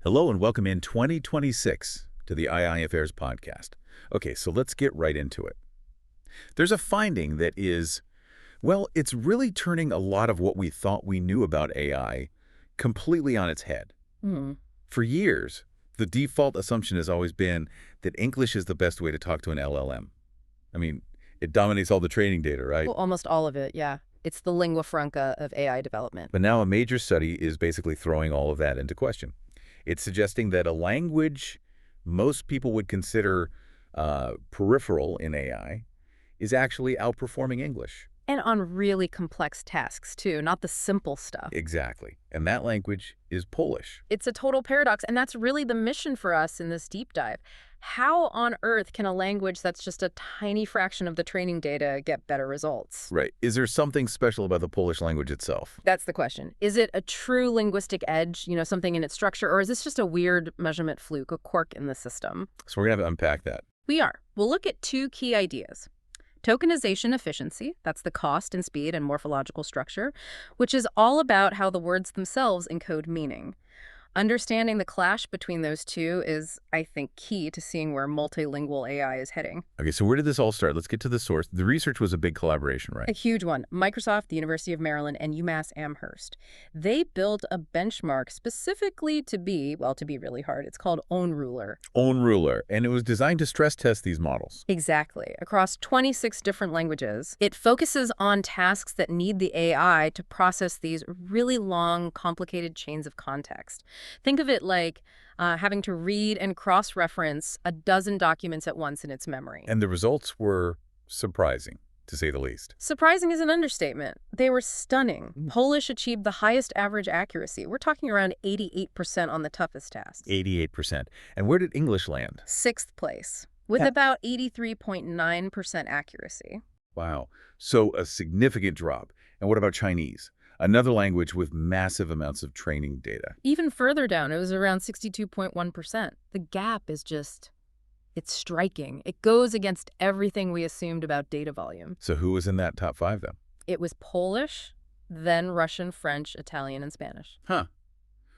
Hello and welcome in 2026 to the II Affairs podcast. Okay, so let's get right into it. There's a finding that is, well, it's really turning a lot of what we thought we knew about AI completely on its head. For years, the default assumption has always been that English is the best way to talk to an LLM. I mean, it dominates all the training data, right? Well, almost all of it, yeah. It's the lingua franca of AI development. But now a major study is basically throwing all of that into question. It's suggesting that a language most people would consider peripheral in AI is actually outperforming English. And on really complex tasks, too, not the simple stuff. Exactly. And that language is Polish. It's a total paradox, and that's really the mission for us in this deep dive. How on earth can a language that's just a tiny fraction of the training data get better results? Right. Is there something special about the Polish language itself? That's the question. Is it a true linguistic edge, something in its structure, or is this just a weird measurement fluke, a quirk in the system? So we're going to have to unpack that. We are. We'll look at two key ideas. Tokenization efficiency, that's the cost and speed and morphological structure, which is all about how the words themselves encode meaning. Understanding the clash between those two is, I think, key to seeing where multilingual AI is heading. Okay, so where did this all start? Let's get to the source. The research was a big collaboration, right? A huge one. Microsoft, the University of Maryland, and UMass Amherst. They built a benchmark specifically to be really hard. It's called OneRuler. OneRuler, and it was designed to stress test these models. Exactly. Across 26 different languages, it focuses on tasks that need the AI to process these really long, complicated chains of context. Think of it like having to read and cross-reference a dozen documents at once in its memory. And the results were surprising, to say the least. Surprising is an understatement. They were stunning. Polish achieved the highest average accuracy. We're talking around 88% on the toughest tasks. 88%. And where did English land? 6th place, with about 83.9% accuracy. Wow. So a significant drop. And what about Chinese? Another language with massive amounts of training data. Even further down, it was around 62.1%. The gap is it's striking. It goes against everything we assumed about data volume. So who was in that top 5 then? It was Polish, then Russian, French, Italian, and Spanish. Huh.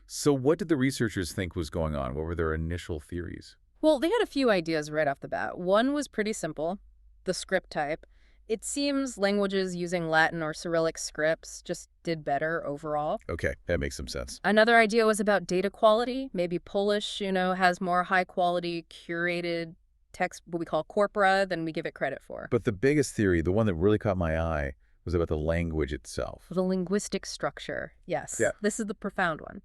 So what did the researchers think was going on? What were their initial theories? Well, they had a few ideas right off the bat. One was pretty simple, the script type. It seems languages using Latin or Cyrillic scripts just did better overall. Okay, that makes some sense. Another idea was about data quality. Maybe Polish, has more high-quality, curated text, what we call corpora, than we give it credit for. But the biggest theory, the one that really caught my eye, was about the language itself. The linguistic structure, yes. Yeah. This is the profound one.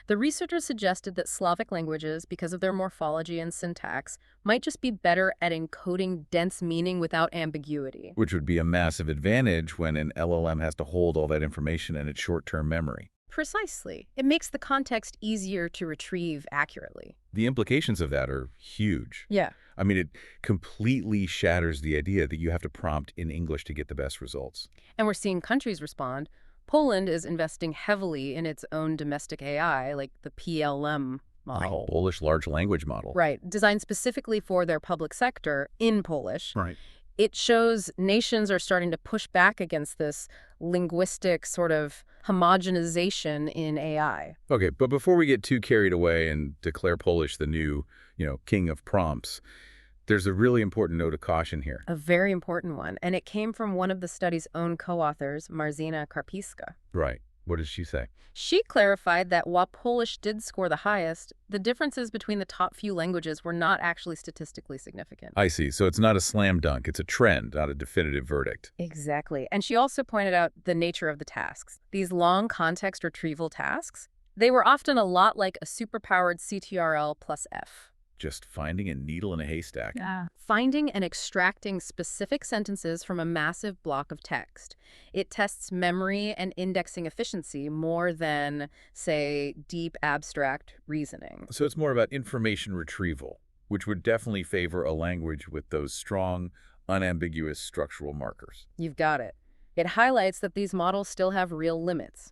The researchers suggested that Slavic languages, because of their morphology and syntax, might just be better at encoding dense meaning without ambiguity. Which would be a massive advantage when an LLM has to hold all that information in its short-term memory. Precisely. It makes the context easier to retrieve accurately. The implications of that are huge. Yeah. I mean, it completely shatters the idea that you have to prompt in English to get the best results. And we're seeing countries respond. Poland is investing heavily in its own domestic AI, like the PLM model. Polish large language model. Right, designed specifically for their public sector in Polish. Right. It shows nations are starting to push back against this linguistic sort of homogenization in AI. Okay, but before we get too carried away and declare Polish the new, king of prompts, there's a really important note of caution here. A very important one, and it came from one of the study's own co-authors, Marzyna Karpiska. Right. What did she say? She clarified that while Polish did score the highest, the differences between the top few languages were not actually statistically significant. I see. So it's not a slam dunk. It's a trend, not a definitive verdict. Exactly. And she also pointed out the nature of the tasks. These long context retrieval tasks, they were often a lot like a superpowered CTRL plus F. Just finding a needle in a haystack. Yeah. Finding and extracting specific sentences from a massive block of text. It tests memory and indexing efficiency more than, say, deep abstract reasoning. So it's more about information retrieval, which would definitely favor a language with those strong, unambiguous structural markers. You've got it. It highlights that these models still have real limits.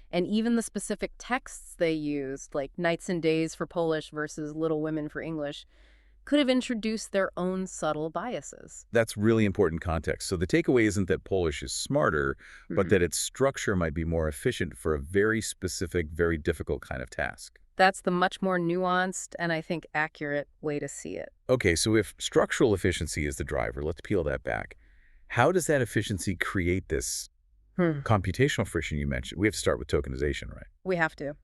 And even the specific texts they used, like nights and days for Polish versus Little Women for English, could have introduced their own subtle biases. That's really important context. So the takeaway isn't that Polish is smarter, but that its structure might be more efficient for a very specific, very difficult kind of task. That's the much more nuanced and I think accurate way to see it. Okay, so if structural efficiency is the driver, let's peel that back. How does that efficiency create this computational friction you mentioned? We have to start with tokenization, right? We have to.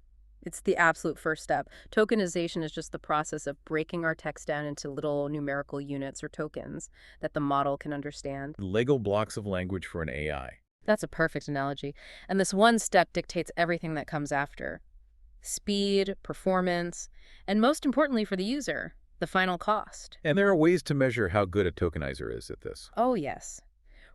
It's the absolute first step. Tokenization is just the process of breaking our text down into little numerical units or tokens that the model can understand. Lego blocks of language for an AI. That's a perfect analogy. And this one step dictates everything that comes after. Speed, performance, and most importantly for the user, the final cost. And there are ways to measure how good a tokenizer is at this. Oh, yes.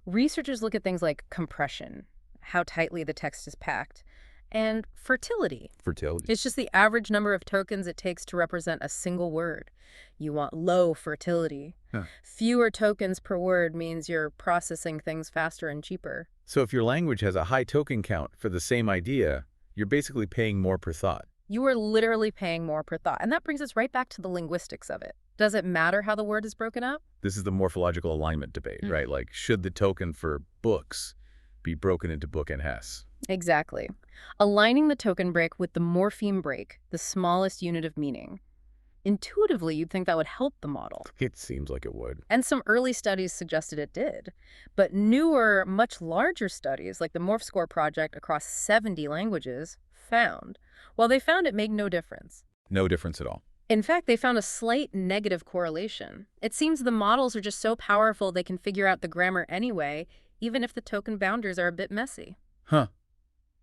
Researchers look at things like compression, how tightly the text is packed, and fertility. Fertility. It's just the average number of tokens it takes to represent a single word. You want low fertility. Huh. Fewer tokens per word means you're processing things faster and cheaper. So if your language has a high token count for the same idea, you're basically paying more per thought. You are literally paying more per thought. And that brings us right back to the linguistics of it. Does it matter how the word is broken up? This is the morphological alignment debate, right? Like, should the token for books be broken into book and hess? Exactly. Aligning the token break with the morpheme break, the smallest unit of meaning. Intuitively, you'd think that would help the model. It seems like it would. And some early studies suggested it did. But newer, much larger studies, like the MorphScore project across 70 languages, found, well, they found it made no difference. No difference at all. In fact, they found a slight negative correlation. It seems the models are just so powerful they can figure out the grammar anyway, even if the token boundaries are a bit messy. Huh.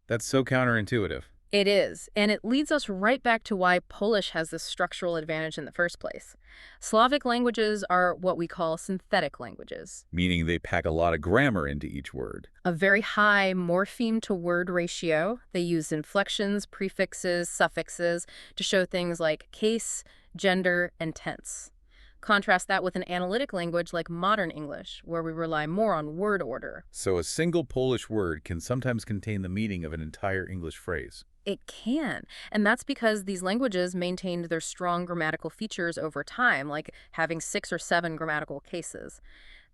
That's so counterintuitive. It is, and it leads us right back to why Polish has this structural advantage in the first place. Slavic languages are what we call synthetic languages. Meaning they pack a lot of grammar into each word. A very high morpheme-to-word ratio. They use inflections, prefixes, suffixes to show things like case, gender, and tense. Contrast that with an analytic language like modern English, where we rely more on word order. So a single Polish word can sometimes contain the meaning of an entire English phrase. It can, and that's because these languages maintained their strong grammatical features over time, like having 6 or 7 grammatical cases.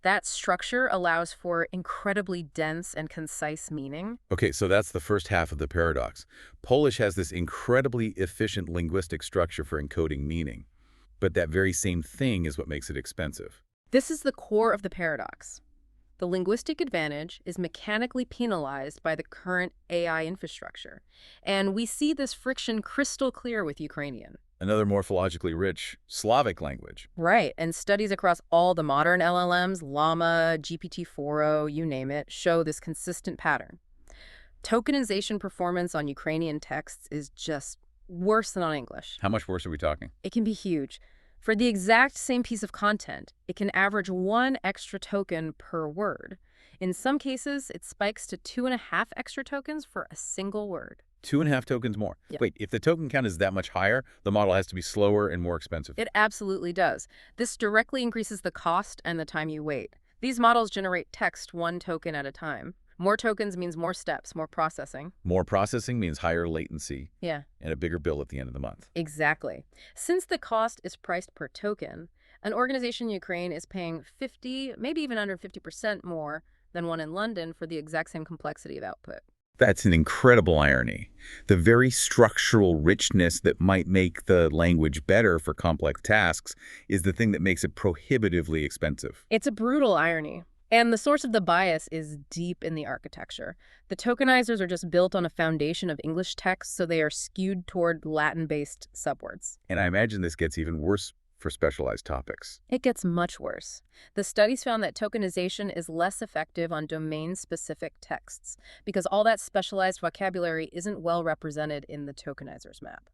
That structure allows for incredibly dense and concise meaning. Okay, so that's the first half of the paradox. Polish has this incredibly efficient linguistic structure for encoding meaning. But that very same thing is what makes it expensive. This is the core of the paradox. The linguistic advantage is mechanically penalized by the current AI infrastructure. And we see this friction crystal clear with Ukrainian. Another morphologically rich Slavic language. Right, and studies across all the modern LLMs, Llama, GPT-4o, you name it, show this consistent pattern. Tokenization performance on Ukrainian texts is just worse than on English. How much worse are we talking? It can be huge. For the exact same piece of content, it can average 1 extra token per word. In some cases, it spikes to 2.5 extra tokens for a single word. 2.5 tokens more. Yep. Wait, if the token count is that much higher, the model has to be slower and more expensive. It absolutely does. This directly increases the cost and the time you wait. These models generate text 1 token at a time. More tokens means more steps, more processing. More processing means higher latency. Yeah. And a bigger bill at the end of the month. Exactly. Since the cost is priced per token, an organization in Ukraine is paying 50, maybe even under 50% more than one in London for the exact same complexity of output. That's an incredible irony. The very structural richness that might make the language better for complex tasks is the thing that makes it prohibitively expensive. It's a brutal irony. And the source of the bias is deep in the architecture. The tokenizers are just built on a foundation of English text, so they are skewed toward Latin-based subwords. And I imagine this gets even worse for specialized topics. It gets much worse. The studies found that tokenization is less effective on domain-specific texts because all that specialized vocabulary isn't well represented in the tokenizer's map.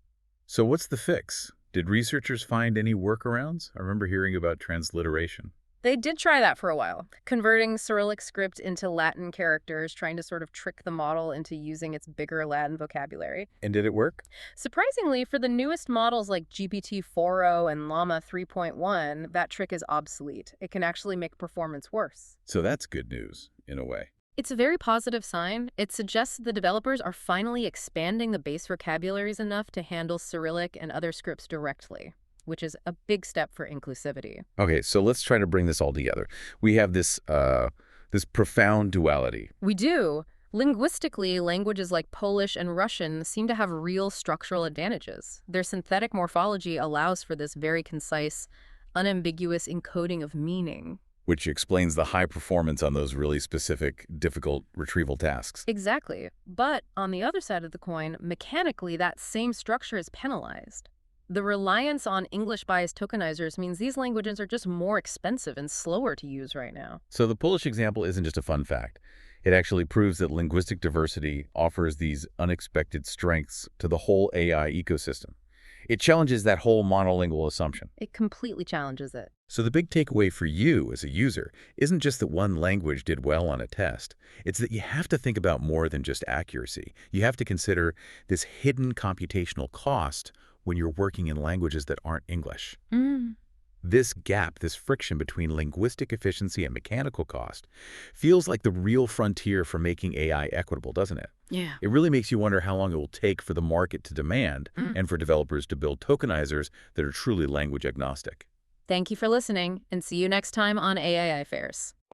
So what's the fix? Did researchers find any workarounds? I remember hearing about transliteration. They did try that for a while, converting Cyrillic script into Latin characters, trying to sort of trick the model into using its bigger Latin vocabulary. And did it work? Surprisingly, for the newest models like GPT-4o and Llama 3.1, that trick is obsolete. It can actually make performance worse. So that's good news, in a way. It's a very positive sign. It suggests the developers are finally expanding the base vocabularies enough to handle Cyrillic and other scripts directly. which is a big step for inclusivity. Okay, so let's try to bring this all together. We have this profound duality. We do. Linguistically, languages like Polish and Russian seem to have real structural advantages. Their synthetic morphology allows for this very concise, unambiguous encoding of meaning. Which explains the high performance on those really specific, difficult retrieval tasks. Exactly. But on the other side of the coin, mechanically, that same structure is penalized. The reliance on English-biased tokenizers means these languages are just more expensive and slower to use right now. So the Polish example isn't just a fun fact. It actually proves that linguistic diversity offers these unexpected strengths to the whole AI ecosystem. It challenges that whole monolingual assumption. It completely challenges it. So the big takeaway for you as a user isn't just that one language did well on a test. It's that you have to think about more than just accuracy. You have to consider this hidden computational cost when you're working in languages that aren't English. This gap, this friction between linguistic efficiency and mechanical cost, feels like the real frontier for making AI equitable, doesn't it? Yeah. It really makes you wonder how long it will take for the market to demand and for developers to build tokenizers that are truly language agnostic. Thank you for listening, and see you next time on AI Affairs.